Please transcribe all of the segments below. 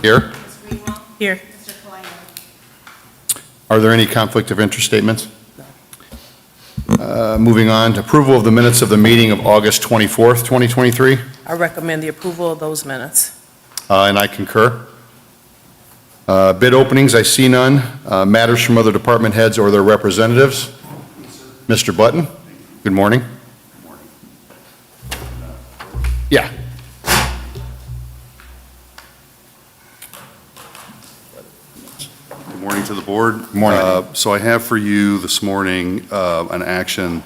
Here. Ms. Greenwell. Here. Mr. Kalina. Are there any conflict of interest statements? Moving on to approval of the minutes of the meeting of August 24th, 2023. I recommend the approval of those minutes. And I concur. Bid openings, I see none. Matters from other department heads or their representatives. Mr. Button, good morning. Yeah. Good morning to the board. Good morning. So I have for you this morning an action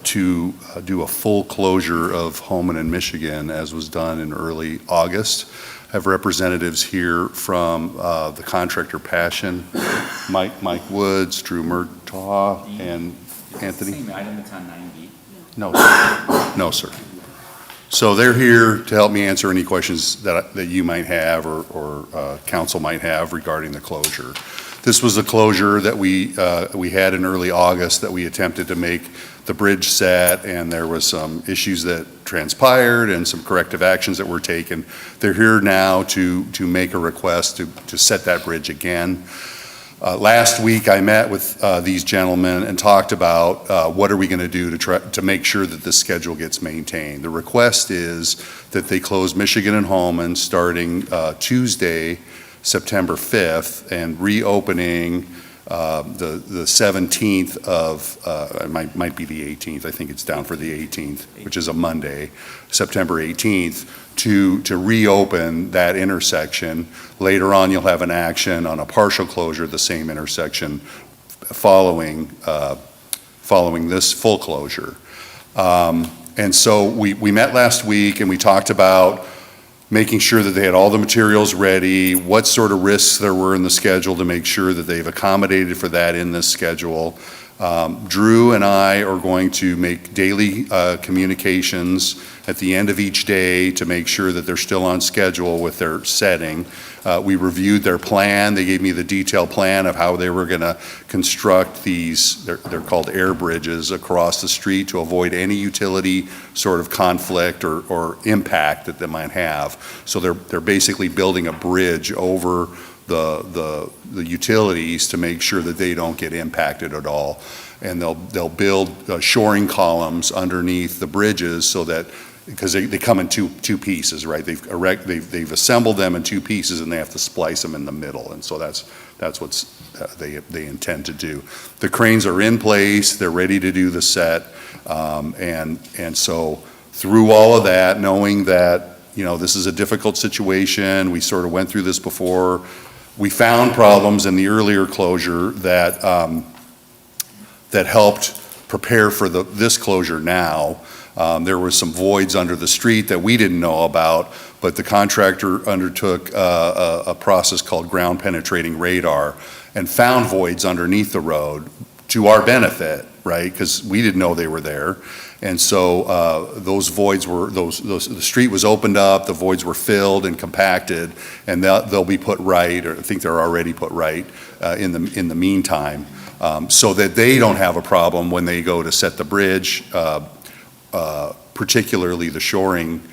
to do a full closure of Hammond in Michigan, as was done in early August. I have representatives here from the contractor Passion, Mike Woods, Drew Murtaugh, and Anthony. Same item, it's on 9B. No, sir. No, sir. So they're here to help me answer any questions that you might have or council might have regarding the closure. This was a closure that we had in early August that we attempted to make the bridge set, and there was some issues that transpired and some corrective actions that were taken. They're here now to make a request to set that bridge again. Last week, I met with these gentlemen and talked about what are we going to do to make sure that the schedule gets maintained. The request is that they close Michigan and Hammond starting Tuesday, September 5th, and reopening the 17th of, it might be the 18th, I think it's down for the 18th, which is a Monday, September 18th, to reopen that intersection. Later on, you'll have an action on a partial closure of the same intersection following this full closure. And so we met last week and we talked about making sure that they had all the materials ready, what sort of risks there were in the schedule to make sure that they've accommodated for that in this schedule. Drew and I are going to make daily communications at the end of each day to make sure that they're still on schedule with their setting. We reviewed their plan. They gave me the detailed plan of how they were going to construct these, they're called air bridges, across the street to avoid any utility sort of conflict or impact that they might have. So they're basically building a bridge over the utilities to make sure that they don't get impacted at all. And they'll build shoring columns underneath the bridges so that, because they come in two pieces, right? They've assembled them in two pieces and they have to splice them in the middle. And so that's what they intend to do. The cranes are in place, they're ready to do the set. And so through all of that, knowing that, you know, this is a difficult situation, we sort of went through this before. We found problems in the earlier closure that helped prepare for this closure now. There were some voids under the street that we didn't know about, but the contractor undertook a process called ground penetrating radar and found voids underneath the road to our benefit, right? Because we didn't know they were there. And so those voids were, the street was opened up, the voids were filled and compacted, and they'll be put right, or I think they're already put right in the meantime, so that they don't have a problem when they go to set the bridge, particularly the shoring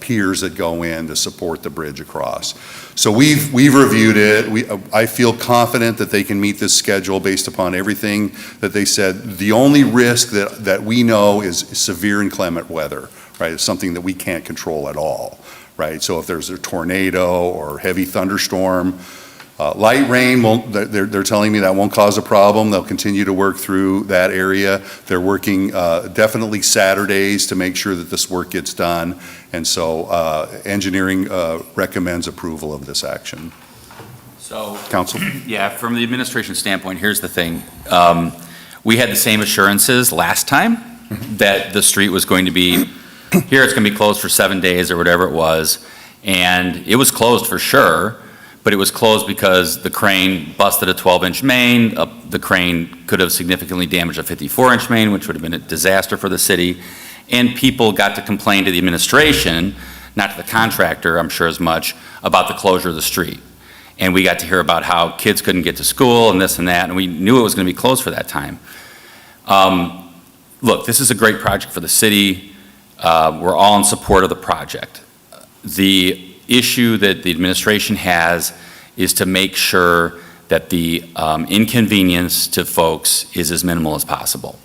piers that go in to support the bridge across. So we've reviewed it. I feel confident that they can meet this schedule based upon everything that they said. The only risk that we know is severe inclement weather, right? It's something that we can't control at all, right? So if there's a tornado or heavy thunderstorm, light rain, they're telling me that won't cause a problem. They'll continue to work through that area. They're working definitely Saturdays to make sure that this work gets done. And so engineering recommends approval of this action. So, Council? yeah, from the administration standpoint, here's the thing. We had the same assurances last time that the street was going to be, here it's going to be closed for 7 days or whatever it was. And it was closed for sure. But it was closed because the crane busted a 12-inch main. The crane could have significantly damaged a 54-inch main, which would have been a disaster for the city. And people got to complain to the administration, not to the contractor, I'm sure as much, about the closure of the street. And we got to hear about how kids couldn't get to school and this and that, and we knew it was going to be closed for that time. Look, this is a great project for the city. We're all in support of the project. The issue that the administration has is to make sure that the inconvenience to folks is as minimal as possible.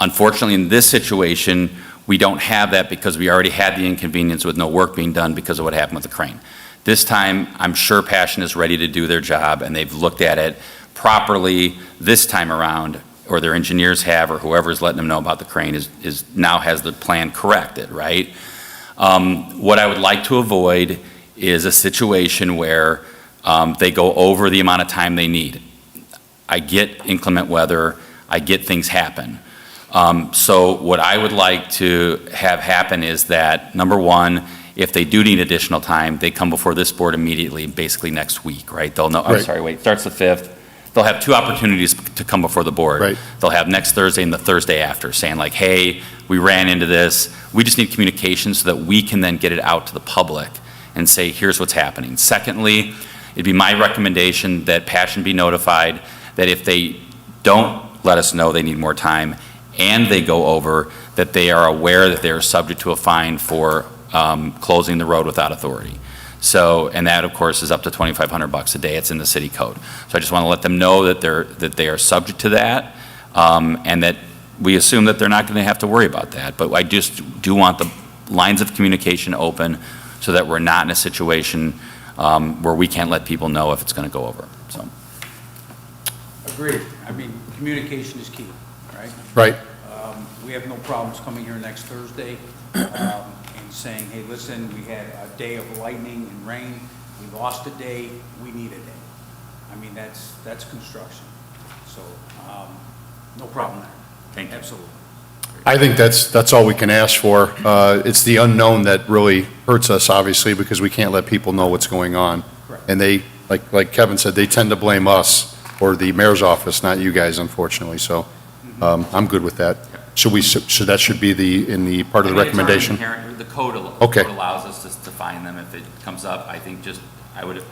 Unfortunately, in this situation, we don't have that because we already had the inconvenience with no work being done because of what happened with the crane. This time, I'm sure Passion is ready to do their job, and they've looked at it properly this time around, or their engineers have, or whoever's letting them know about the crane is now has the plan corrected, right? What I would like to avoid is a situation where they go over the amount of time they need. I get inclement weather, I get things happen. So what I would like to have happen is that, number one, if they do need additional time, they come before this board immediately, basically next week, right? They'll know, I'm Right. sorry, wait, starts the 5th. They'll have 2 opportunities to come before the board. Right. They'll have next Thursday and the Thursday after, saying like, hey, we ran into this. We just need communication so that we can then get it out to the public and say, here's what's happening. Secondly, it'd be my recommendation that Passion be notified that if they don't let us know they need more time and they go over, that they are aware that they are subject to a fine for closing the road without authority. So, and that of course is up to $2,500 a day. It's in the city code. So I just want to let them know that they are subject to that, and that we assume that they're not going to have to worry about that. But I just do want the lines of communication open so that we're not in a situation where we can't let people know if it's going to go over. So. Agreed. I mean, communication is key, right? Right. We have no problems coming here next Thursday and saying, hey, listen, we had a day of lightning and rain, we lost a day, we need a day. I mean, that's construction. So, no problem there. Thank you. Absolutely. I think that's all we can ask for. It's the unknown that really hurts us, obviously, because we can't let people know what's going on. Correct. And they, like Kevin said, they tend to blame us or the mayor's office, not you guys, unfortunately. So I'm good with that. Should that should be in the part of the I mean, it's already recommendation? inherent. The code Okay. allows us to fine them if it comes up. I think I would,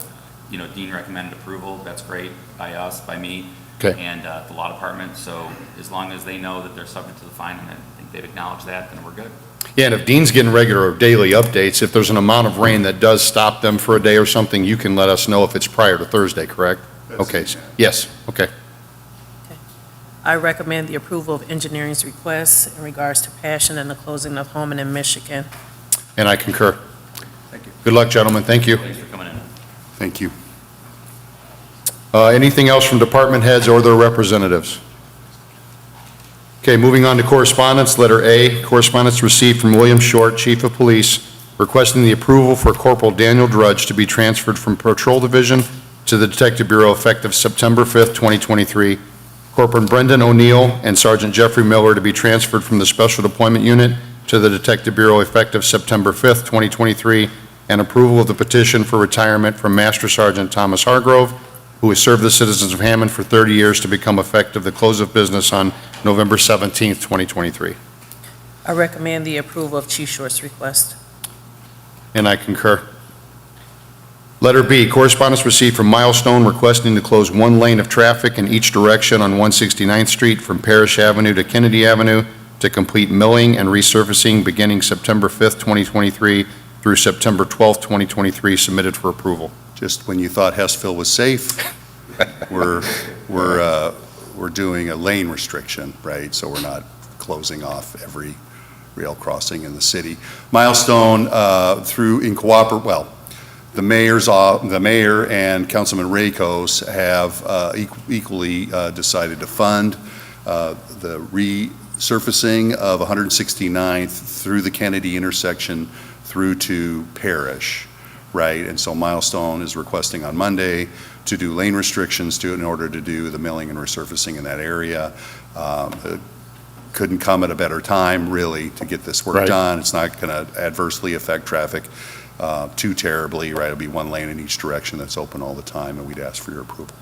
Dean recommended approval. That's great by us, by me. Okay. And the law department. So as long as they know that they're subject to the fine and I think they've acknowledged that, then we're good. Yeah, and if Dean's getting regular daily updates, if there's an amount of rain that does stop them for a day or something, you can let us know if it's prior to Thursday, correct? Okay, yes, okay. I recommend the approval of engineering's request in regards to Passion and the closing of Hammond in Michigan. And I concur. Thank you. Good luck, gentlemen, thank you. Thanks for coming in. Thank you. Anything else from department heads or their representatives? Okay, moving on to correspondence. Letter A, correspondence received from William Short, Chief of Police, requesting the approval for Corporal Daniel Drudge to be transferred from Patrol Division to the Detective Bureau effective September 5th, 2023. Corporal Brendan O'Neill and Sergeant Jeffrey Miller to be transferred from the Special Deployment Unit to the Detective Bureau effective September 5th, 2023, and approval of the petition for retirement from Master Sergeant Thomas Hargrove, who has served the citizens of Hammond for 30 years, to become effective the close of business on November 17th, 2023. I recommend the approval of Chief Short's request. And I concur. Letter B, correspondence received from Milestone requesting to close one lane of traffic in each direction on 169th Street from Parrish Avenue to Kennedy Avenue to complete milling and resurfacing beginning September 5th, 2023 through September 12th, 2023, submitted for approval. Just when you thought Hessville was safe, we're doing a lane restriction, right? So we're not closing off every rail crossing in the city. Milestone, the mayor and Councilman Rakos have equally decided to fund the resurfacing of 169th through the Kennedy intersection through to Parrish, right? And so Milestone is requesting on Monday to do lane restrictions in order to do the milling and resurfacing in that area. Couldn't come at a better time, really, to get this work Right. done. It's not going to adversely affect traffic too terribly, right? It'll be one lane in each direction that's open all the time, and we'd ask for your approval.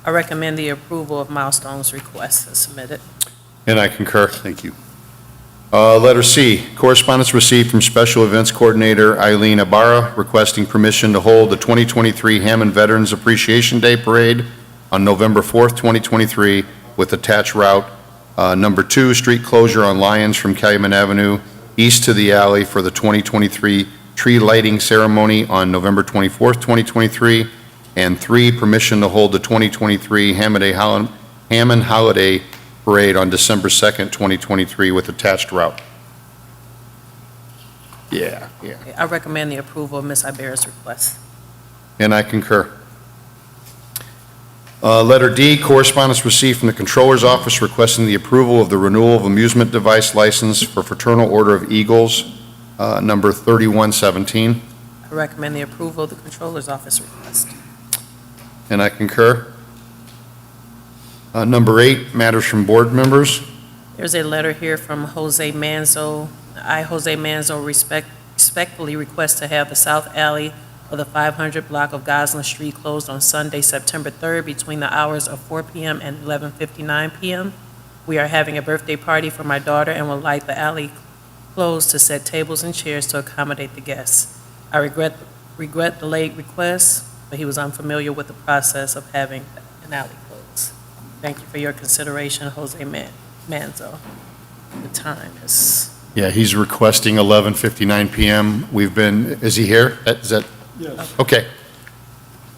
I recommend the approval of Milestone's request as submitted. And I concur. Thank you. Letter C, correspondence received from Special Events Coordinator Eileen Ibarra requesting permission to hold the 2023 Hammond Veterans Appreciation Day Parade on November 4th, 2023, with attached route number 2, street closure on Lyons from Calumet Avenue east to the alley for the 2023 tree lighting ceremony on November 24th, 2023. And 3, permission to hold the 2023 Hammond Holiday Parade on December 2nd, 2023 with attached route. Yeah. Okay, I recommend the approval of Ms. Ibarra's request. And I concur. Letter D, correspondence received from the Controller's Office requesting the approval of the renewal of amusement device license for Fraternal Order of Eagles, number 3117. I recommend the approval of the Controller's Office request. And I concur. Number 8, matters from board members. There's a letter here from Jose Manzo. I, Jose Manzo, respectfully request to have the south alley of the 500 block of Goslin Street closed on Sunday, September 3rd, between the hours of 4 p.m. and 11:59 p.m. We are having a birthday party for my daughter and will like the alley closed to set tables and chairs to accommodate the guests. I regret the late request, but he was unfamiliar with the process of having an alley closed. Thank you for your consideration, Jose Manzo. The time is... Yeah, he's requesting 11:59 p.m. We've been, is he here? Is that? Yes. Okay.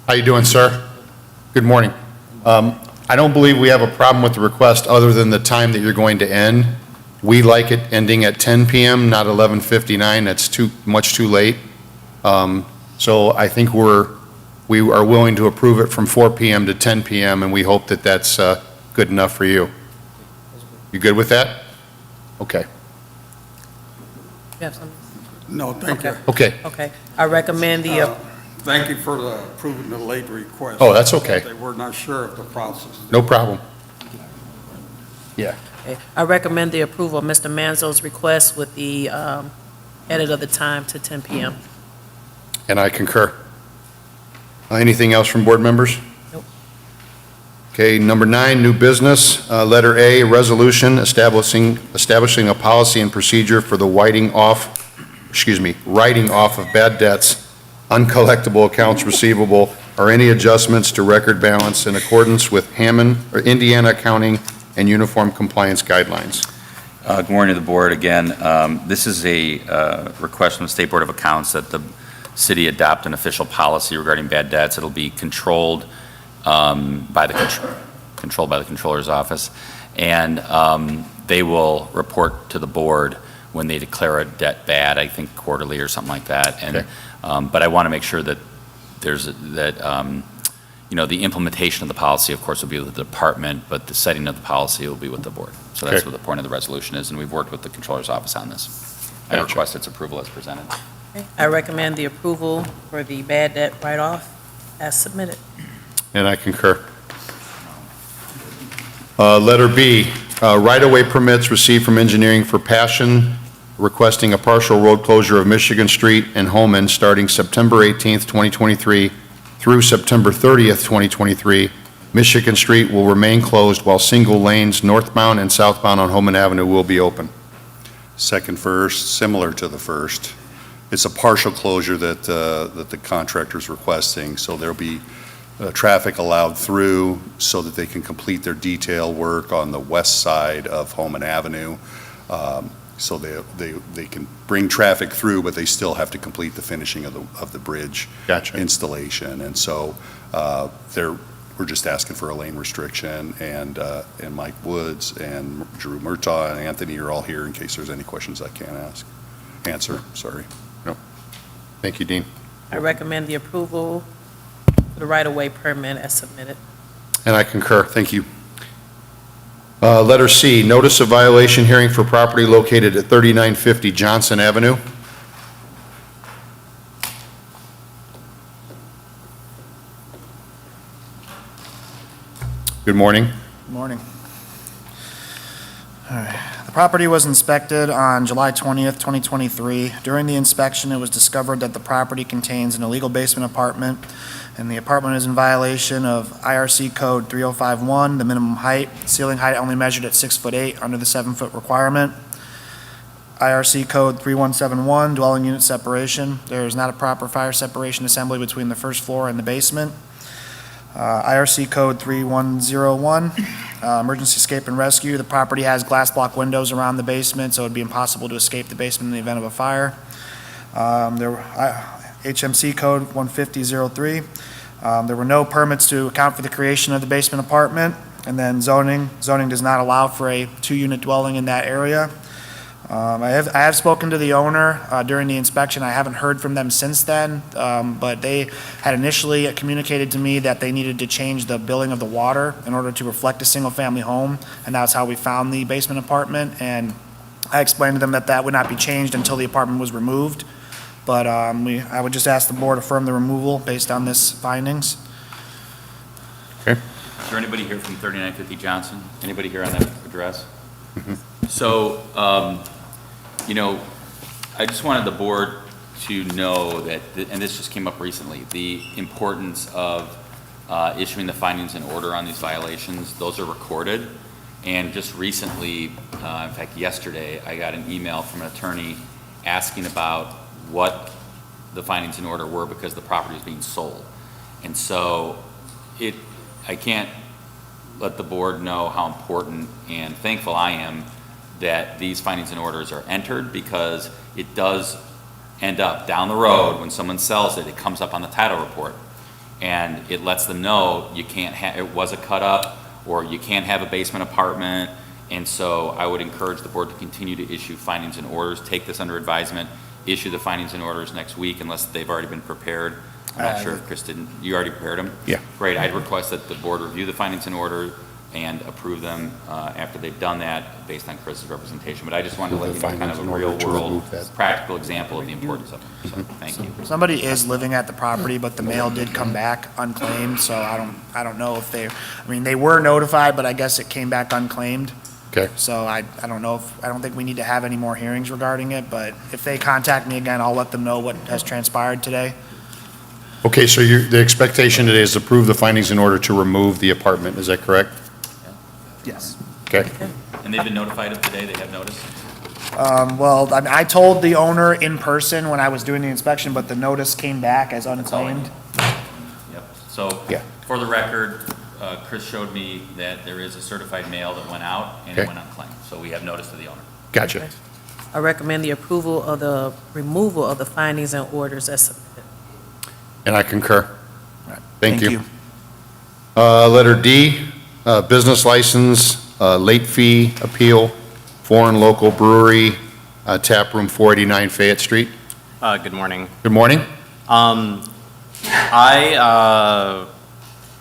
How you doing, sir? Good morning. I don't believe we have a problem with the request other than the time that you're going to end. We like it ending at 10 p.m., not 11:59. That's much too late. So I think we are willing to approve it from 4 p.m. to 10 p.m., and we hope that that's good enough for you. You good with that? Okay. You have something? No, thank you. Okay. Okay. I recommend the... Thank you for the approving the late request. Oh, that's okay. They were not sure of the process. No problem. Yeah. Okay. I recommend the approval of Mr. Manzo's request with the edit of the time to 10 p.m. And I concur. Anything else from board members? Nope. Okay, number 9, new business. Letter A, resolution establishing a policy and procedure for the writing off of bad debts, uncollectible accounts receivable, or any adjustments to record balance in accordance with Hammond or Indiana accounting and uniform compliance guidelines. Good morning to the board again. This is a request from the State Board of Accounts that the city adopt an official policy regarding bad debts. It'll be controlled by the Controller's Office, and they will report to the board when they declare a debt bad, I think quarterly or something like that. And Okay. but I want to make sure that the implementation of the policy, of course, will be with the department, but the setting of the policy will be with the board. So that's Okay. what the point of the resolution is, and we've worked with the Controller's Office on this. I Gotcha. request its approval as presented. Okay. I recommend the approval for the bad debt write-off as submitted. And I concur. Letter B, right-of-way permits received from engineering for Passion, requesting a partial road closure of Michigan Street and Holman starting September 18th, 2023 through September 30th, 2023. Michigan Street will remain closed while single lanes northbound and southbound on Holman Avenue will be open. Second first, similar to the first. It's a partial closure that the contractor's requesting, so there'll be traffic allowed through so that they can complete their detail work on the west side of Holman Avenue. So they can bring traffic through, but they still have to complete the finishing of the bridge Gotcha. installation. And so we're just asking for a lane restriction, and Mike Woods and Drew Murtaugh and Anthony are all here in case there's any questions I can't answer, sorry. Thank you, Dean. I recommend the approval for the right-of-way permit as submitted. And I concur. Thank you. Letter C, notice of violation hearing for property located at 3950 Johnson Avenue. Good morning. Good morning. All right. The property was inspected on July 20th, 2023. During the inspection, it was discovered that the property contains an illegal basement apartment, and the apartment is in violation of IRC Code 3051, the minimum height, ceiling height only measured at 6'8" under the 7-foot requirement. IRC Code 3171, dwelling unit separation. There is not a proper fire separation assembly between the first floor and the basement. IRC Code 3101, emergency escape and rescue. The property has glass block windows around the basement, so it'd be impossible to escape the basement in the event of a fire. HMC code 15003. There were no permits to account for the creation of the basement apartment. And then zoning does not allow for a 2-unit dwelling in that area. I have spoken to the owner during the inspection. I haven't heard from them since then, but they had initially communicated to me that they needed to change the billing of the water in order to reflect a single-family home, and that's how we found the basement apartment. And I explained to them that that would not be changed until the apartment was removed. But I would just ask the board to affirm the removal based on this findings. Is there anybody here from 3950 Johnson? Anybody here on that address? So, I just wanted the board to know that, and this just came up recently, the importance of issuing the findings in order on these violations. Those are recorded. And just recently, in fact, yesterday, I got an email from an attorney asking about what the findings in order were because the property was being sold. And so I can't let the board know how important and thankful I am that these findings and orders are entered, because it does end up down the road when someone sells it, it comes up on the title report. And it lets them know you can't have, it was a cut up, or you can't have a basement apartment. And so I would encourage the board to continue to issue findings and orders, take this under advisement, issue the findings and orders next week unless they've already been prepared. I'm not sure if Chris didn't, you already prepared them? Yeah. Great, I'd request that the board review the findings and order and approve them after they've done that based on Chris's representation. But I just wanted to let you know kind of a real world, practical example of the importance of them. So, thank you. Somebody is living at the property, but the mail did come back unclaimed, so I don't know if they were notified, but I guess it came back unclaimed. Okay. So I don't think we need to have any more hearings regarding it, but if they contact me again, I'll let them know what has transpired today. Okay, so the expectation today is to approve the findings in order to remove the apartment, is that correct? Yes. Okay. And they've been notified of today, they have notice? Well, I told the owner in person when I was doing the inspection, but the notice came back as unclaimed. Yep, so, Yeah. for the record, Chris showed me that there is a certified mail that went out and it Okay. went unclaimed, so we have notice to the owner. Gotcha. I recommend the approval of the removal of the findings and orders as submitted. And I concur. Thank you. Letter D, business license, late fee appeal, foreign local brewery, tap room 489 Fayette Street. Good morning. Good morning. I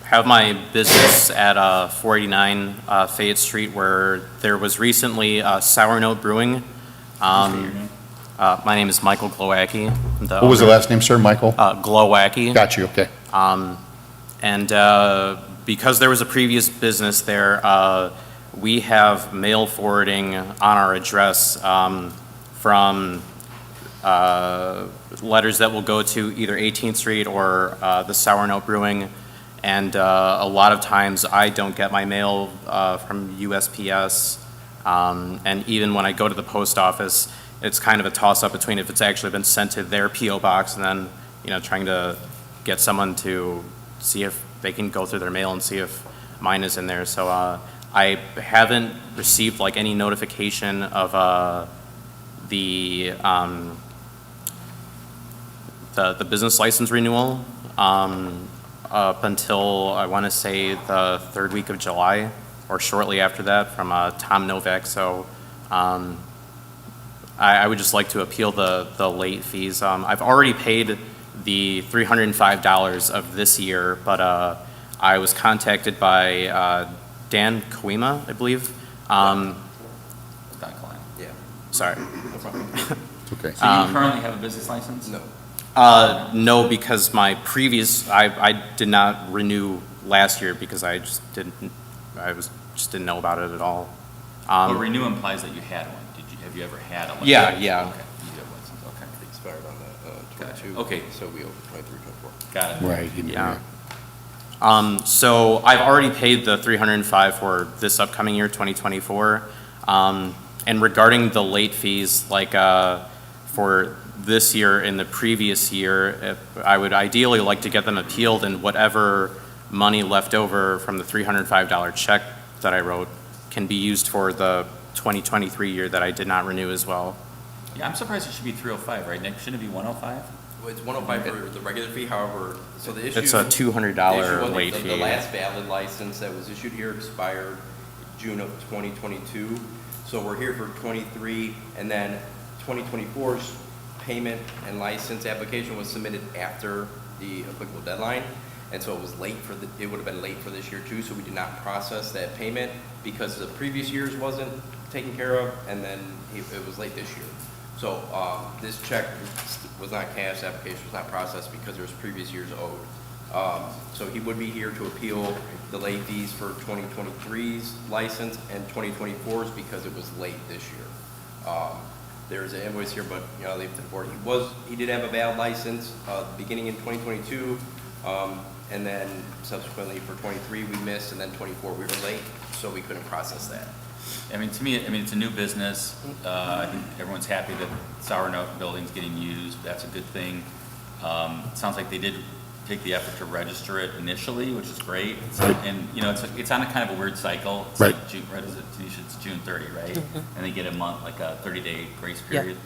have my business at 489 Fayette Street, where there was recently Sour Note Brewing. My name is Michael Glowacki. What was the last name, sir? Michael? Glowacki. Got you, okay. And because there was a previous business there, we have mail forwarding on our address from letters that will go to either 18th Street or the Sour Note Brewing. And a lot of times I don't get my mail from USPS. And even when I go to the post office, it's kind of a toss-up between if it's actually been sent to their P.O. box and then, trying to get someone to see if they can go through their mail and see if mine is in there. So I haven't received like any notification of the business license renewal up until I want to say the third week of July or shortly after that from Tom Novak. So I would just like to appeal the late fees. I've already paid the $305 of this year, but I was contacted by Dan Koima, I believe. Don Klein. Yeah. Sorry. Okay. So you currently have a business license? No. No, because my previous, I did not renew last year because I just didn't know about it at all. But renew implies that you had one. Have you ever had a license? Yeah. Okay, you have a license, okay. It expired on the 22. Okay. So we owe 23, 24. Got it. Right. Yeah. So I've already paid the $305 for this upcoming year, 2024. And regarding the late fees, like for this year and the previous year, I would ideally like to get them appealed, and whatever money left over from the $305 check that I wrote can be used for the 2023 year that I did not renew as well. Yeah, I'm surprised it should be 305, right, Nick? Shouldn't it be 105? Well, it's 105 for the regular fee, however, so the issue. It's a the issue $200 was late the fee. last valid license that was issued here expired June of 2022. So we're here for 23, and then 2024's payment and license application was submitted after the applicable deadline. And so it was late it would have been late for this year too, so we did not process that payment because the previous year's wasn't taken care of, and then it was late this year. So, this check was not cashed, the application was not processed because there was previous years owed. So he would be here to appeal the late fees for 2023's license and 2024's because it was late this year. There's an invoice here, but, you know, I'll leave it to the board. He did have a valid license, beginning in 2022, and then subsequently for 23 we missed, and then 24 we were late, so we couldn't process that. I mean, to me, it's a new business. I think everyone's happy that Sour Note Building's getting used. That's a good thing. It sounds like they did take the effort to register it initially, which is great. Right. And, you know, it's on a kind of a weird cycle. It's Right. like June, what is it, Tanisha? It's June 30, right? And they get a month, like a 30-day grace Yeah. period.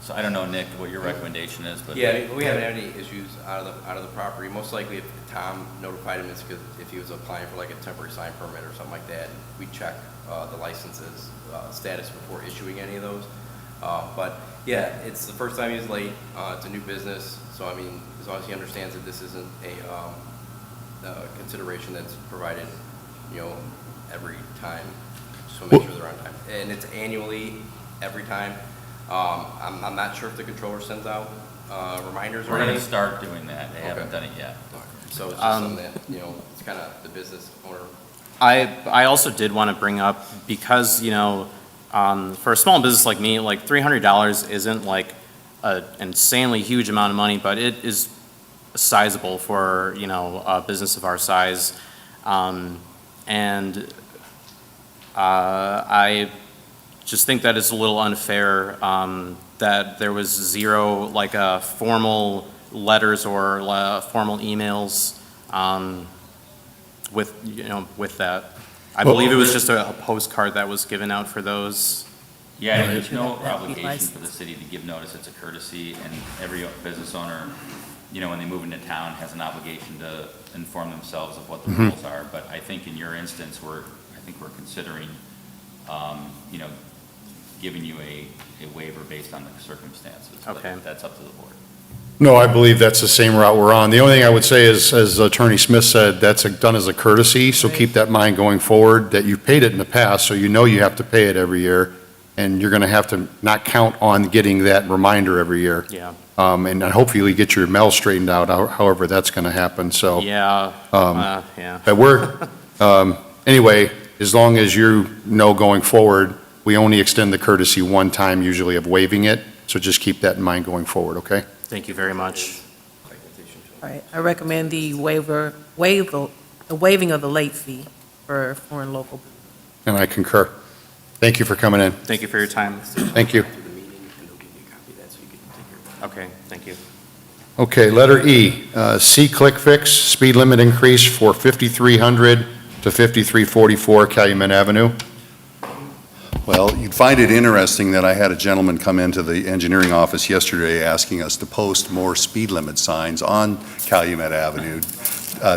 So I don't know, Nick, what your recommendation is, but. Yeah, we haven't had any issues out of the property. Most likely if Tom notified him, it's because if he was applying for like a temporary sign permit or something like that, we check the licenses status before issuing any of those. But yeah, it's the first time he was late. It's a new business, so I mean, as long as he understands that this isn't a consideration that's provided, you know, every time, just want to make sure they're on time. And it's annually, every time. I'm not sure if the controller sends out reminders or We're gonna anything. start doing that. They Okay. haven't done it yet. So it's just something that, you know, it's kind of the business owner. I also did want to bring up, because, you know, for a small business like me, like $300 isn't like an insanely huge amount of money, but it is sizable for, you know, a business of our size. And I just think that it's a little unfair that there was zero, like, formal letters or formal emails with, you know, with that. I believe it was just a postcard that was given out for those. Yeah, and there's no That would be obligation licensed. for the city to give notice. It's a courtesy, and every business owner, you know, when they move into town, has an obligation to inform themselves of what the rules are. But I think in your instance, we're considering, you know, giving you a waiver based on the circumstances. But Okay. that's up to the board. No, I believe that's the same route we're on. The only thing I would say is, as Attorney Smith said, that's done as a courtesy, so keep that in mind going forward, that you've paid it in the past, so you know you have to pay it every year, and you're going to have to not count on getting that reminder every year. Yeah. And hopefully get your mail straightened out, however that's going to happen, so. Yeah. Yeah. But we're, anyway, as long as you know going forward, we only extend the courtesy one time usually of waiving it, so just keep that in mind going forward, okay? Thank you very much. All right, I recommend the the waiving of the late fee for foreign local. And I concur. Thank you for coming in. Thank you for your time. Thank you. To the meeting, and they'll give you a copy of that so you can take care of it. Okay, thank you. Okay, letter E, C-Click Fix, speed limit increase for 5300 to 5344 Calumet Avenue. Well, you'd find it interesting that I had a gentleman come into the engineering office yesterday asking us to post more speed limit signs on Calumet Avenue,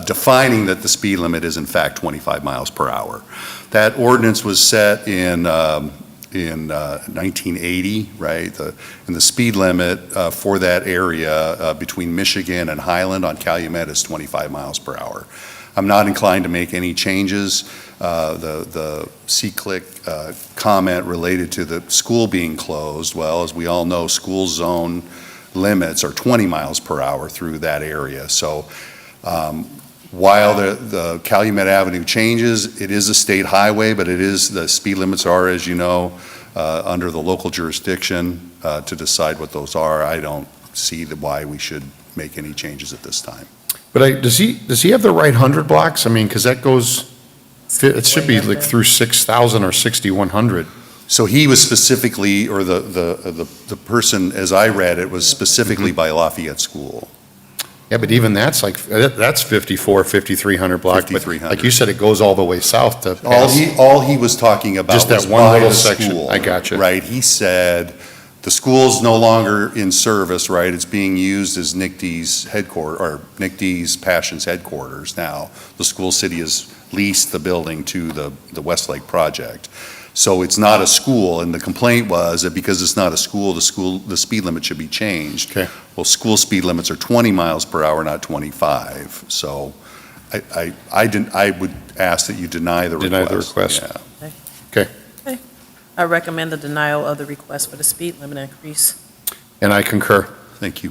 defining that the speed limit is in fact 25 miles per hour. That ordinance was set in 1980, right? And the speed limit for that area between Michigan and Highland on Calumet is 25 miles per hour. I'm not inclined to make any changes. The C-Click comment related to the school being closed, well, as we all know, school zone limits are 20 miles per hour through that area. So while the Calumet Avenue changes, it is a state highway, but the speed limits are, as you know, under the local jurisdiction to decide what those are. I don't see why we should make any changes at this time. But does he have the right 100 blocks? I mean, because that goes, it should be like through 6,000 or 6,100. So he was specifically, or the person, as I read it, was specifically by Lafayette School. Yeah, but even that's 5,300 blocks. But 5,300. like you said, it goes all the way south to All pass. he was talking about Just that was one by little the section. school, I gotcha. Right, he said the school's no longer in service, right? It's being used as Nick D's headquarters, or Nick D's Passion's headquarters now. The school city has leased the building to the Westlake project. So it's not a school, and the complaint was that because it's not a school, the speed limit should be changed. Okay. Well, school speed limits are 20 miles per hour, not 25. So I would ask that you deny the request. Deny the request. Yeah. I recommend the denial of the request for the speed limit increase. And I concur. Thank you.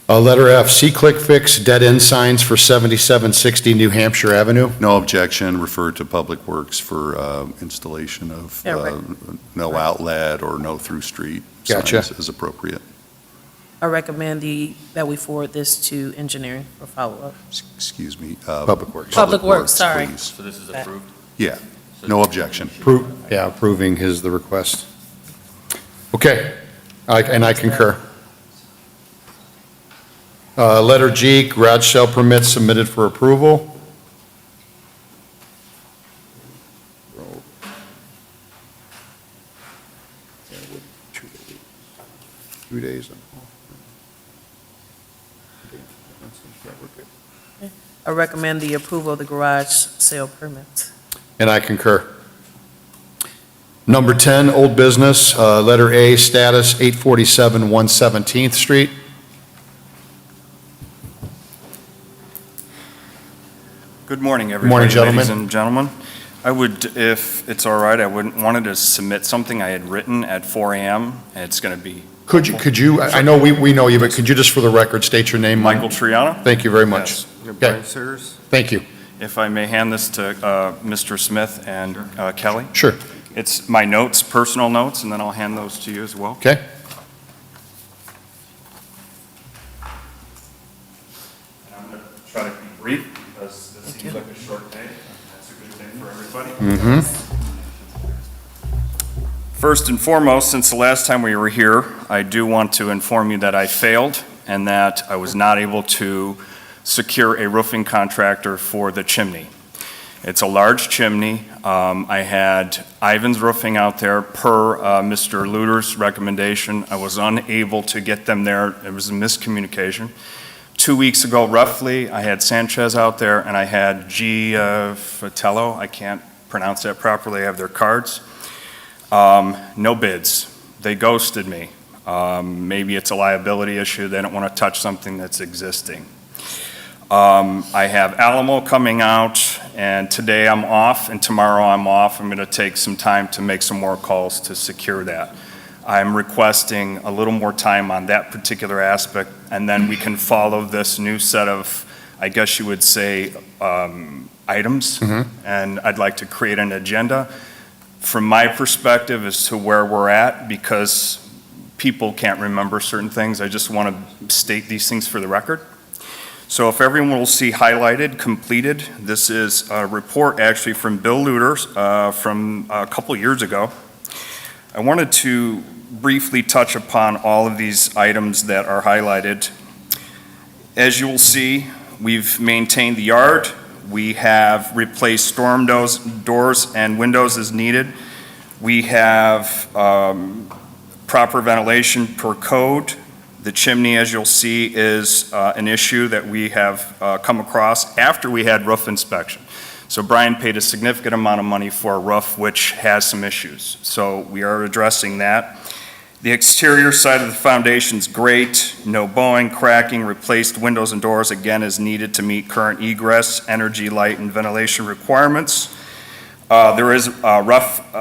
Letter F, C-Click Fix dead-end signs for 7760 New Hampshire Avenue. No objection, refer to Public Works for installation of Yeah, right. no outlet or no through street Gotcha. signs as appropriate. I recommend that we forward this to engineering for follow-up. Excuse me. Public Works. Public Works, sorry. Please. So this is Okay. approved? Yeah, no objection. Approving the request. Okay, and I concur. Letter G, garage sale permit submitted for approval. Two days. I recommend the approval of the garage sale permits. And I concur. Number 10, old business, letter A, status 847 117th Street. Good morning, morning, everybody, gentlemen. ladies and gentlemen. I would, if it's all right, wanted to submit something I had written at 4 a.m. It's going to be Could you, I know we know you, but could you just for the record state your name? Michael Triana. Thank you very much. Yes. Your Okay. Bryce Sears. Thank you. If I may hand this to Mr. Smith and Kelly. Sure. It's my notes, personal notes, and then I'll hand those to you as well. Okay. And I'm going to try to be brief because this seems like a short day. That's a good thing for everybody. First and foremost, since the last time we were here, I do want to inform you that I failed and that I was not able to secure a roofing contractor for the chimney. It's a large chimney. I had Ivan's Roofing out there per Mr. Luter's recommendation. I was unable to get them there. It was a miscommunication. 2 weeks ago, roughly, I had Sanchez out there and I had G. Fratello. I can't pronounce that properly. I have their cards. No bids. They ghosted me. Maybe it's a liability issue. They don't want to touch something that's existing. I have Alamo coming out, and today I'm off, and tomorrow I'm off. I'm going to take some time to make some more calls to secure that. I'm requesting a little more time on that particular aspect, and then we can follow this new set of, I guess you would say, items. And I'd like to create an agenda from my perspective as to where we're at, because people can't remember certain things. I just want to state these things for the record. So if everyone will see highlighted, completed, this is a report actually from Bill Luter from a couple years ago. I wanted to briefly touch upon all of these items that are highlighted. As you will see, we've maintained the yard. We have replaced storm doors and windows as needed. We have proper ventilation per code. The chimney, as you'll see, is an issue that we have come across after we had roof inspection. So Brian paid a significant amount of money for a roof which has some issues. So we are addressing that. The exterior side of the foundation's great. No bowing, cracking, replaced windows and doors, again, is needed to meet current egress, energy, light, and ventilation requirements. There is rough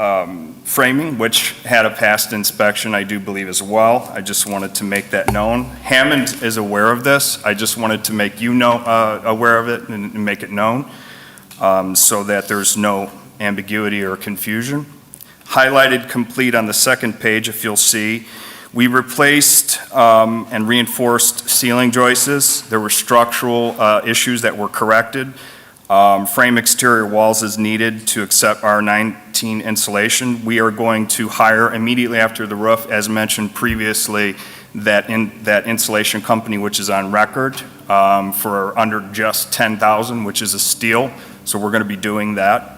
framing, which had a past inspection, I do believe, as well. I just wanted to make that known. Hammond is aware of this. I just wanted to make you know aware of it and make it known so that there's no ambiguity or confusion. Highlighted complete on the second page, if you'll see, we replaced and reinforced ceiling joists. There were structural issues that were corrected. Frame exterior walls is needed to accept R19 insulation. We are going to hire immediately after the roof, as mentioned previously, that insulation company which is on record for under just $10,000, which is a steal. So we're going to be doing that.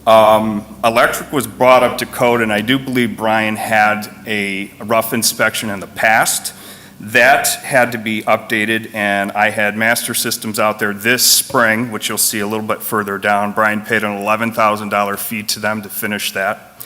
Electric was brought up to code, and I do believe Brian had a rough inspection in the past. That had to be updated, and I had Master Systems out there this spring, which you'll see a little bit further down. Brian paid an $11,000 fee to them to finish that.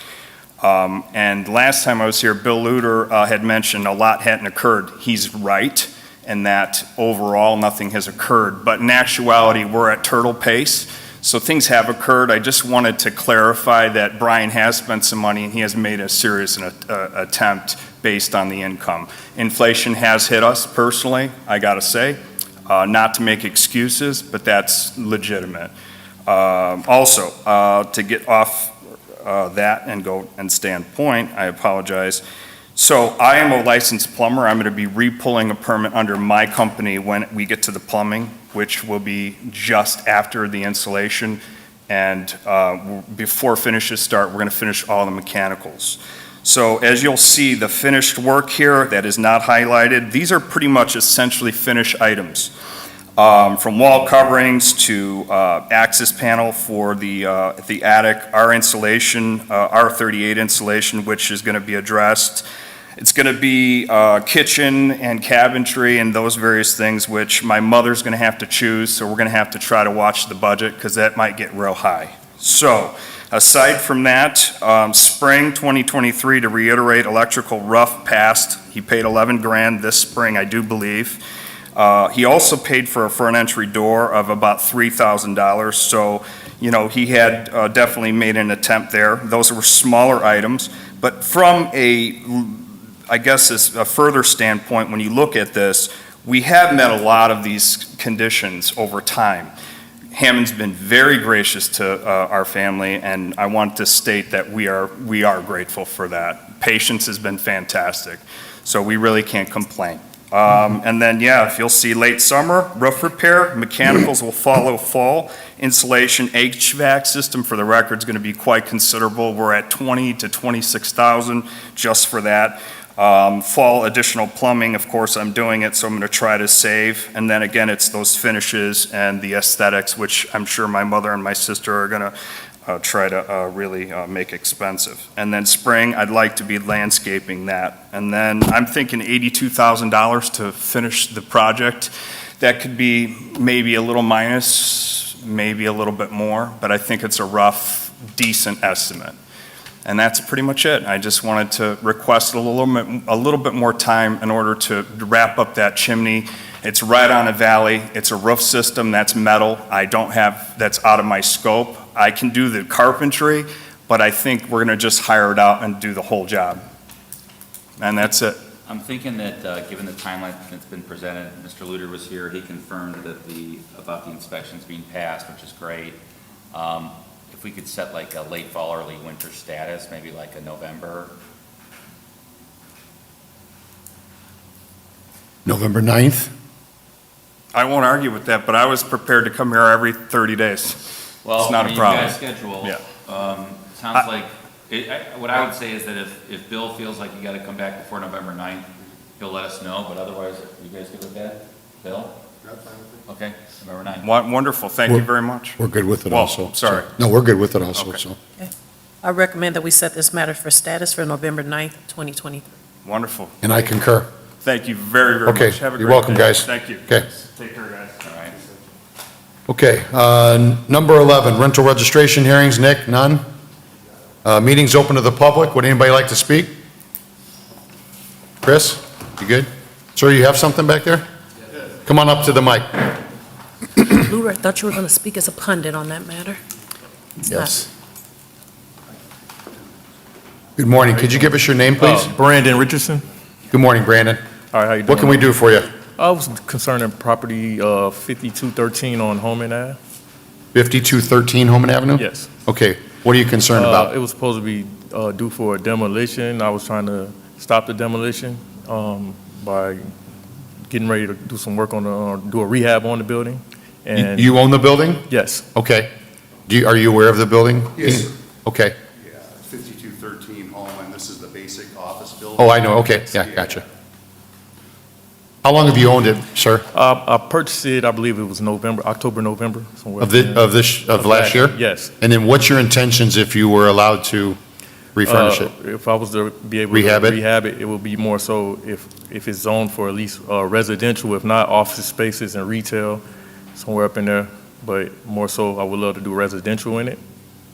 And last time I was here, Bill Luter had mentioned a lot hadn't occurred. He's right, and that overall nothing has occurred. But in actuality, we're at turtle pace, so things have occurred. I just wanted to clarify that Brian has spent some money, and he has made a serious attempt based on the income. Inflation has hit us personally, I gotta say, not to make excuses, but that's legitimate. Also, to get off that and go and stand point, I apologize. So I am a licensed plumber. I'm gonna be re-pulling a permit under my company when we get to the plumbing, which will be just after the installation. And before finishes start, we're gonna finish all the mechanicals. So as you'll see, the finished work here that is not highlighted, these are pretty much essentially finished items. From wall coverings to access panel for the attic, our insulation, R38 insulation, which is gonna be addressed. It's gonna be kitchen and cabinetry and those various things, which my mother's gonna have to choose, so we're gonna have to try to watch the budget, because that might get real high. So, aside from that, spring 2023, to reiterate, electrical rough passed. He paid 11 grand this spring, I do believe. He also paid for a front entry door of about $3,000. So, you know, he had definitely made an attempt there. Those were smaller items. But from I guess a further standpoint, when you look at this, we have met a lot of these conditions over time. Hammond's been very gracious to our family, and I want to state that we are grateful for that. Patience has been fantastic, so we really can't complain. And then, yeah, if you'll see late summer, roof repair, mechanicals will follow fall. Insulation, HVAC system, for the record, is going to be quite considerable. We're at 20 to 26,000 just for that. Fall additional plumbing, of course, I'm doing it, so I'm going to try to save. And then again, it's those finishes and the aesthetics, which I'm sure my mother and my sister are going to try to really make expensive. And then spring, I'd like to be landscaping that. And then I'm thinking $82,000 to finish the project. That could be maybe a little minus, maybe a little bit more, but I think it's a rough, decent estimate. And that's pretty much it. I just wanted to request a little bit more time in order to wrap up that chimney. It's right on a valley. It's a roof system that's metal. That's out of my scope. I can do the carpentry, but I think we're gonna just hire it out and do the whole job. And that's it. I'm thinking that, given the timeline that's been presented, Mr. Luter was here, he confirmed that about the inspections being passed, which is great. If we could set like a late fall, early winter status, maybe like a November. November 9th? I won't argue with that, but I was prepared to come here every 30 days. Well, It's not a you problem. guys schedule. Yeah. Sounds like, what I would say is that if Bill feels like you gotta come back before November 9th, he'll let us know, but otherwise, you guys good with that? Bill? Okay, November 9th. Wonderful, thank you very much. We're good with it Well, also. sorry. No, we're good with it also, Okay. so. I recommend that we set this matter for status for November 9th, 2023. Wonderful. And I concur. Thank you very, very Okay, much. Have a you're great welcome, day. guys. Thank you. Okay. Take care, guys. All right. Okay, number 11, rental registration hearings. Nick, none? Meetings open to the public. Would anybody like to speak? Chris, you good? Sir, you have something back there? Come on up to the mic. Luter, I thought you were going to speak as a pundit on that matter. Yes. Good morning. Could you give us your name, please? Brandon Richardson. Good morning, Brandon. All right, how you doing? What can we do for you? I was concerning property 5213 on Holman Ave. 5213 Holman Avenue? Yes. Okay, what are you concerned about? It was supposed to be due for a demolition. I was trying to stop the demolition by getting ready to do some work on do a rehab on the building. And You own the building? yes, Okay. Are you aware of the building? Yes, sir. Okay. Yeah, 5213 Holman, this is the basic office building. Oh, I know, okay, yeah, gotcha. How long have you owned it, sir? I purchased it, I believe it was October, November, somewhere. Of last year? Yes. And then what's your intentions if you were allowed to refurnish it? If I was to be able Rehab to it? rehab it, it would be more so if it's zoned for at least residential, if not office spaces and retail, somewhere up in there. But more so, I would love to do residential in it.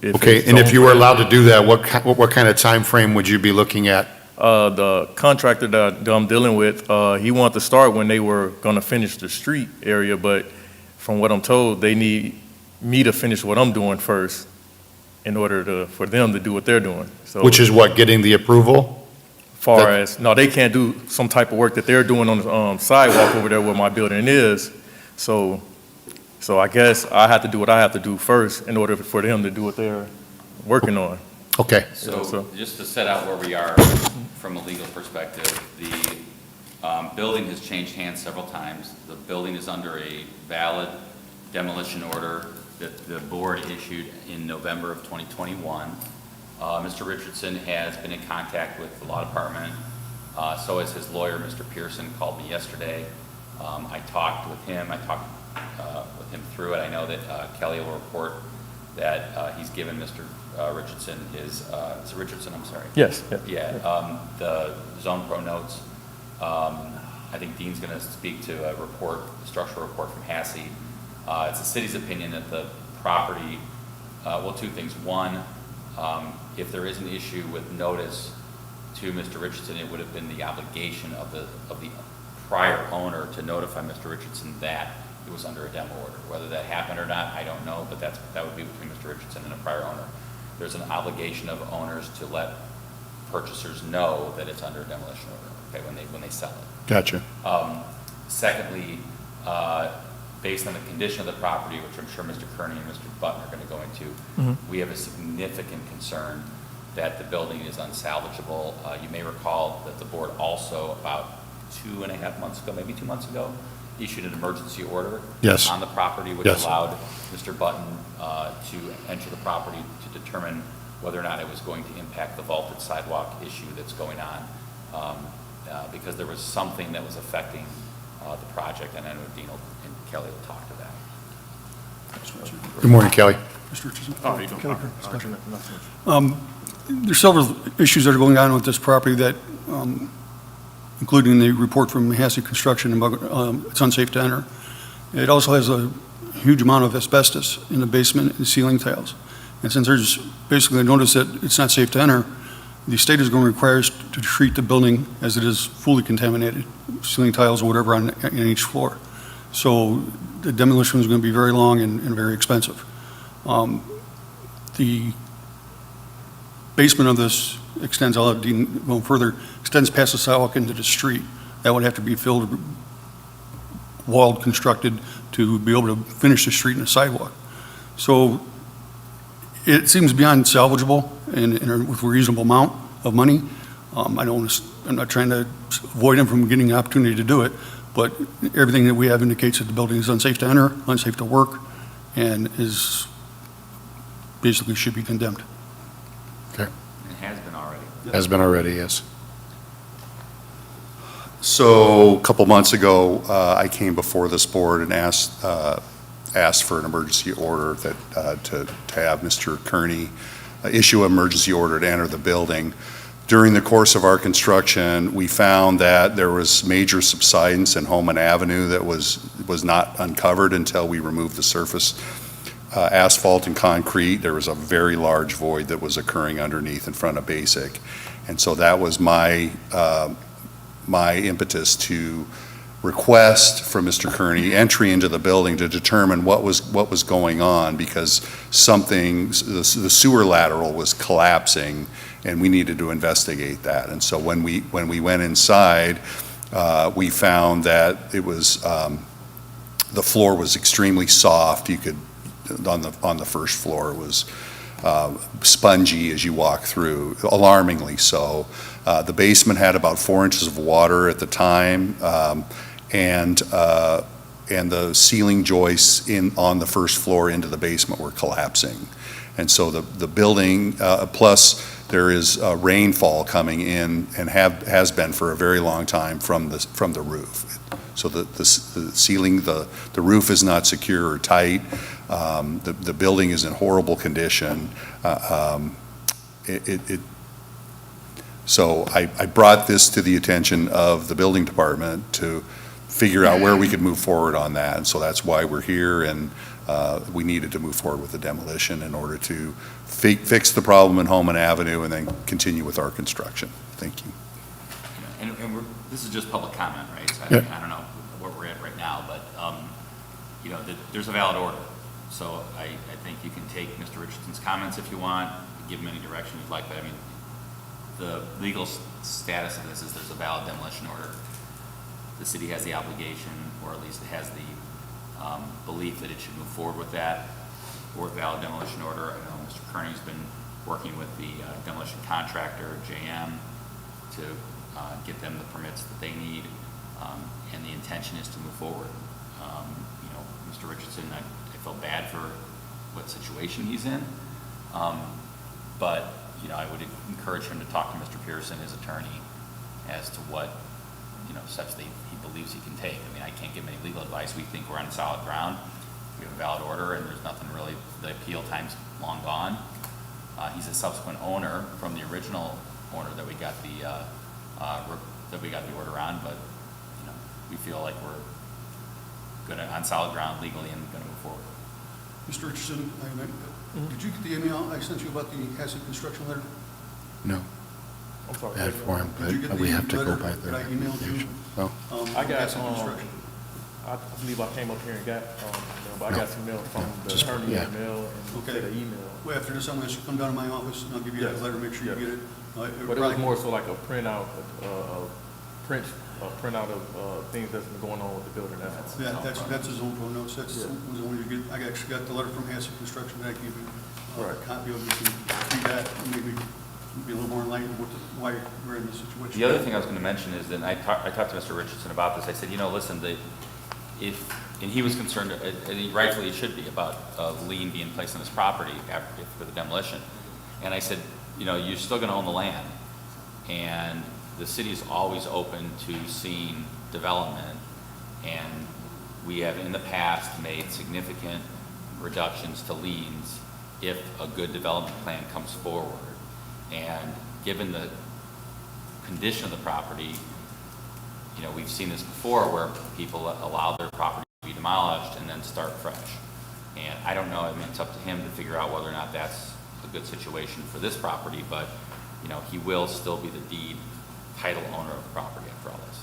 Okay, and if you were allowed to do that, what kind of time frame would you be looking at? The contractor that I'm dealing with, he wanted to start when they were going to finish the street area, but from what I'm told, they need me to finish what I'm doing first in order for them to do what they're doing. So, Which is what, getting the approval? far as, no, they can't do some type of work that they're doing on the sidewalk over there where my building is. So I guess I have to do what I have to do first in order for them to do what they're working on. Okay, So just to set out where we are from a legal perspective, the building has changed hands several times. The building is under a valid demolition order that the board issued in November of 2021. Mr. Richardson has been in contact with the law department. So has his lawyer, Mr. Pearson, called me yesterday. I talked with him. I talked with him through it. I know that Kelly will report that he's given Mr. Richardson his, is it Richardson, I'm sorry? Yes. Yeah, the Zone Pro notes. I think Dean's going to speak to a report, a structural report from Hassey. It's the city's opinion that the property, well, two things. One, if there is an issue with notice to Mr. Richardson, it would have been the obligation of the prior owner to notify Mr. Richardson that it was under a demo order. Whether that happened or not, I don't know, but that would be between Mr. Richardson and a prior owner. There's an obligation of owners to let purchasers know that it's under a demolition order, okay, when they sell it. gotcha. Secondly, based on the condition of the property, which I'm sure Mr. Kearney and Mr. Button are going to go into, we have a significant concern that the building is unsalvageable. You may recall that the board also, about 2.5 months ago, maybe 2 months ago, issued an emergency order Yes. on the property, which Yes. allowed Mr. Button to enter the property to determine whether or not it was going to impact the vaulted sidewalk issue that's going on, because there was something that was affecting the project, and I know Dean and Kelly will talk to that. Good morning, Kelly. Mr. Richardson? Oh, you don't. There's several issues that are going on with this property that, including the report from Hassey Construction about it's unsafe to enter. It also has a huge amount of asbestos in the basement and ceiling tiles. And since there's basically a notice that it's not safe to enter, the state is going to require us to treat the building as it is fully contaminated, ceiling tiles or whatever on each floor. So the demolition is going to be very long and very expensive. The basement of this extends, I'll let Dean go further, extends past the sidewalk into the street. That would have to be filled, walled, constructed to be able to finish the street and the sidewalk. So it seems beyond salvageable and with a reasonable amount of money. I'm not trying to avoid him from getting the opportunity to do it, but everything that we have indicates that the building is unsafe to enter, unsafe to work, and is basically should be condemned. It has been already. Has been already, yes. So a couple months ago, I came before this board and asked for an emergency order that, to have Mr. Kearney issue an emergency order to enter the building. During the course of our construction, we found that there was major subsidence in Holman Avenue that was not uncovered until we removed the surface asphalt and concrete. There was a very large void that was occurring underneath in front of Basic. And so that was my impetus to request from Mr. Kearney entry into the building to determine what was going on, because the sewer lateral was collapsing and we needed to investigate that. And so when we went inside, we found that it was the floor was extremely soft. You could on the first floor it was spongy as you walk through, alarmingly so. The basement had about 4 inches of water at the time, and the ceiling joists on the first floor into the basement were collapsing. And so the building, plus there is rainfall coming in and has been for a very long time from the roof. So the ceiling, the roof is not secure or tight. The building is in horrible condition. So I brought this to the attention of the building department to figure out where we could move forward on that. And so that's why we're here, and we needed to move forward with the demolition in order to fix the problem in Holman Avenue and then continue with our construction. Thank you. And this is just public comment, right? So Yeah. I don't know where we're at right now, but, there's a valid order. So I think you can take Mr. Richardson's comments if you want, give him any direction you'd like, but I mean, the legal status of this is there's a valid demolition order. The city has the obligation, or at least it has the belief that it should move forward with that, or valid demolition order. I know Mr. Kearney's been working with the demolition contractor, JM, to get them the permits that they need, and the intention is to move forward. Mr. Richardson, I felt bad for what situation he's in, but I would encourage him to talk to Mr. Pearson, his attorney, as to what steps he believes he can take. I mean, I can't give him any legal advice. We think we're on solid ground. We have a valid order, and there's nothing really. The appeal time's long gone. He's a subsequent owner from the original owner that we got the order on, but we feel like we're good on solid ground legally and going to move forward. Mr. Richardson, did you get the email I sent you about the Hassett construction letter? No, I'm sorry. bad for him, Did you get but the we have to go letter by that the I emailed you? Oh, I got, Hassett Construction. I believe I came up here and got, but I got some mail from the Just- attorney yeah. email and Okay. said an email. Well, after this, I'm going to come down to my office, and I'll give you that Yes. letter, make sure you Yes. get it. But it was more so like a printout, printout of things that's been going on with the building. That's his own phone notes, that's Yeah. was the one you get. I actually got the letter from Hassett Construction that I gave you. Right. A copy of it, you can read that, and maybe be a little more enlightened with why we're in this situation. The other thing I was going to mention is that I talked to Mr. Richardson about this. I said, listen, and he was concerned, and rightfully it should be, about a lien being placed on his property for the demolition. And I said, you're still going to own the land, and the city is always open to seeing development, and we have in the past made significant reductions to liens if a good development plan comes forward. And given the condition of the property, we've seen this before where people allow their property to be demolished and then start fresh. And I don't know, I mean, it's up to him to figure out whether or not that's a good situation for this property, but, he will still be the deed title owner of the property after all this.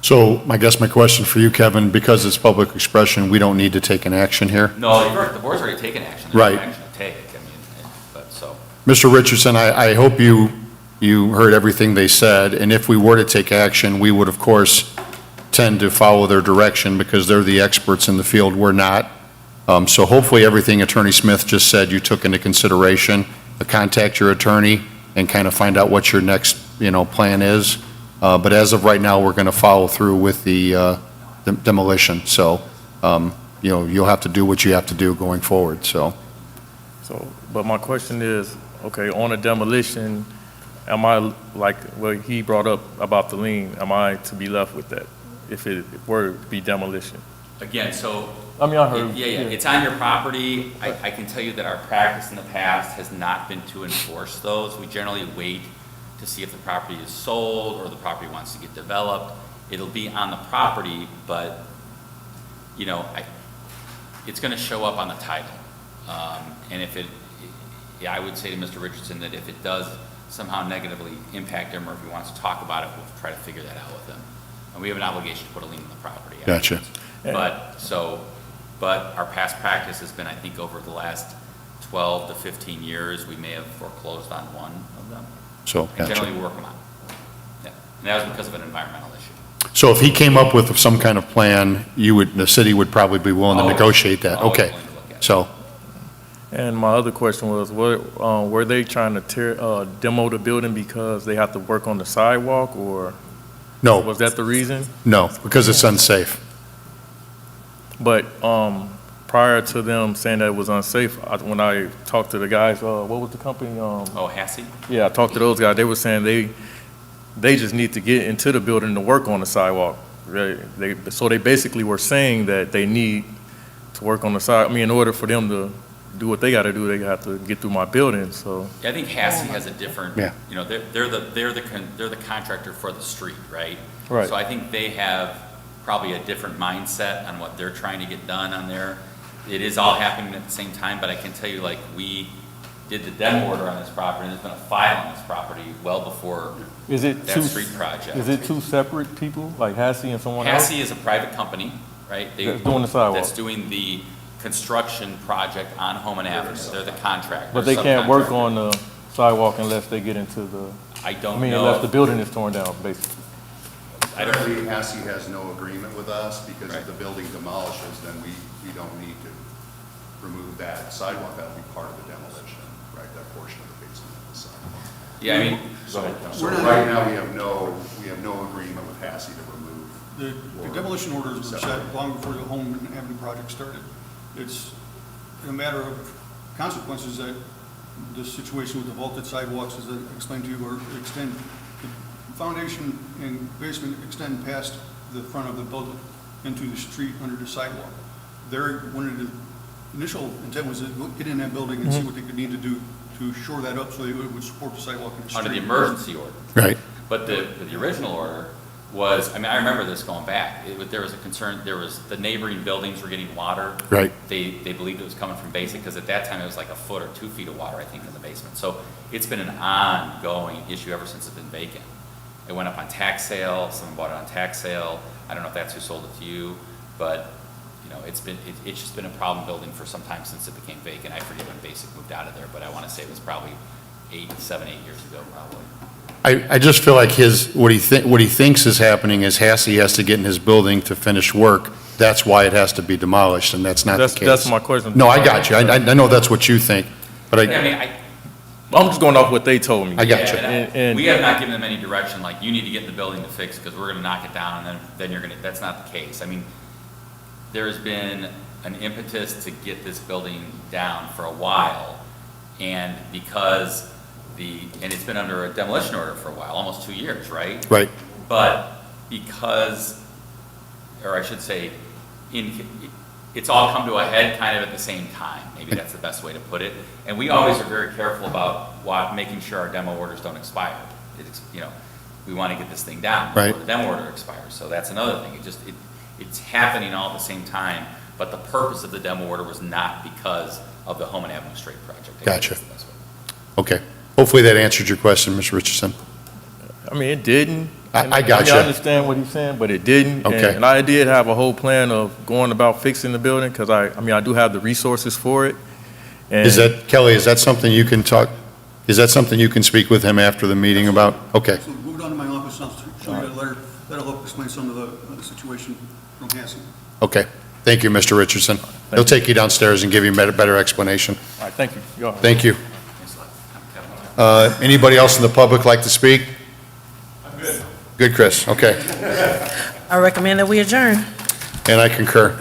so I guess my question for you, Kevin, because it's public expression, we don't need to take an action here? No, the board's already taken action. There's Right. no action to take, but so. Mr. Richardson, I hope you heard everything they said, and if we were to take action, we would, of course, tend to follow their direction because they're the experts in the field, we're not. So hopefully everything Attorney Smith just said you took into consideration. Contact your attorney and kind of find out what your next, plan is. But as of right now, we're going to follow through with the demolition. So, you'll have to do what you have to do going forward, so. So, but my question is, okay, on a demolition, am I, like what he brought up about the lien, am I to be left with that if it were to be demolition? Again, so. I mean, I heard. Yeah, it's on your property. I can tell you that our practice in the past has not been to enforce those. We generally wait to see if the property is sold or the property wants to get developed. It'll be on the property, but, it's gonna show up on the title. And I would say to Mr. Richardson that if it does somehow negatively impact him, or if he wants to talk about it, we'll try to figure that out with him. And we have an obligation to put a lien on the property. Gotcha. But our past practice has been, I think, over the last 12 to 15 years, we may have foreclosed on one of them. So, And gotcha. generally, we work them out. Yeah. And that was because of an environmental issue. So if he came up with some kind of plan, the city would probably be willing to Always. negotiate that? Always Okay. willing to look at it. So, And my other question was, were they trying to demo the building because they have to work on the sidewalk, or no, was that the reason? no, because it's unsafe. But prior to them saying that it was unsafe, when I talked to the guys, what was the company? Oh, Hassie? Yeah, I talked to those guys. They were saying they just need to get into the building to work on the sidewalk. right? So they basically were saying that they need to work on the side, I mean, in order for them to do what they gotta do, they have to get through my building, so. Yeah, I think Hassie has a different, Yeah. you know, they're the contractor for the street, right? Right. So I think they have probably a different mindset on what they're trying to get done on there. It is all happening at the same time, but I can tell you, like, we did the demo order on this property, and there's been a file on this property well before Is it that street project. Is it two separate people, like Hassie and someone else? Hassie is a private company, right? That's doing the sidewalk. That's doing the construction project on Homan Avenue. They're the contractor. But they can't work subcontractor. on the sidewalk unless they get into the, I I don't mean, know. unless the building is torn down, basically. I don't, Currently, Hassie has no agreement with us because Right. if the building demolishes, then we don't need to remove that sidewalk. That'll be part of the demolition, right, that portion of the basement of the sidewalk. yeah, I mean, So right now, we have no agreement with Hassie to remove. The demolition orders were set long before the Home Avenue project started. It's a matter of consequences that the situation with the vaulted sidewalks, as I explained to you, or extend, the foundation and basement extend past the front of the building into the street under the sidewalk. One of the initial intent was to get in that building and see what they could need to do to shore that up so it would support the sidewalk in the street. under the emergency order. Right. But the original order was, I mean, I remember this going back. There was a concern, the neighboring buildings were getting water. Right. They believed it was coming from basic, because at that time it was like a foot or 2 feet of water, I think, in the basement. So it's been an ongoing issue ever since it's been vacant. It went up on tax sale, someone bought it on tax sale. I don't know if that's who sold it to you, but, you know, it's just been a problem building for some time since it became vacant. I forget when basic moved out of there, but I want to say it was probably 7, 8 years ago, probably. I just feel like what he thinks is happening is Hassie has to get in his building to finish work. That's why it has to be demolished, and that's not the case. That's my question. No, I got you. I know that's what you think, but I mean, I'm just going off what they told me. I got yeah, you. and we have not given them any direction, like, you need to get in the building to fix, because we're going to knock it down, and then you're going to, that's not the case. I mean, there's been an impetus to get this building down for a while, and because and it's been under a demolition order for a while, almost 2 years, right? Right. But because, or I should say, it's all come to a head kind of at the same time. Maybe that's the best way to put it. And we always are very careful about making sure our demo orders don't expire. You know, we want to get this thing down before Right. the demo order expires. So that's another thing. It's happening all at the same time, but the purpose of the demo order was not because of the Homan Avenue Straight project. I guess Gotcha. that's the best way. Okay. Hopefully that answered your question, Mr. Richardson. I mean, it didn't. I got mean, you. I understand what he's saying, but it didn't. Okay. And I did have a whole plan of going about fixing the building, because I mean, I do have the resources for it. And Kelly, is that something you can speak with him after the meeting about? Okay. So move down to my office, I'll show you a letter, that'll help explain some of the situation from Hassie. Okay. Thank you, Mr. Richardson. He'll take you downstairs and give you a better explanation. All right, thank you. Y'all. Thank you. Thanks a lot. Kevin. Anybody else in the public like to speak? I'm good. Good, Chris. Okay. I recommend that we adjourn. And I concur.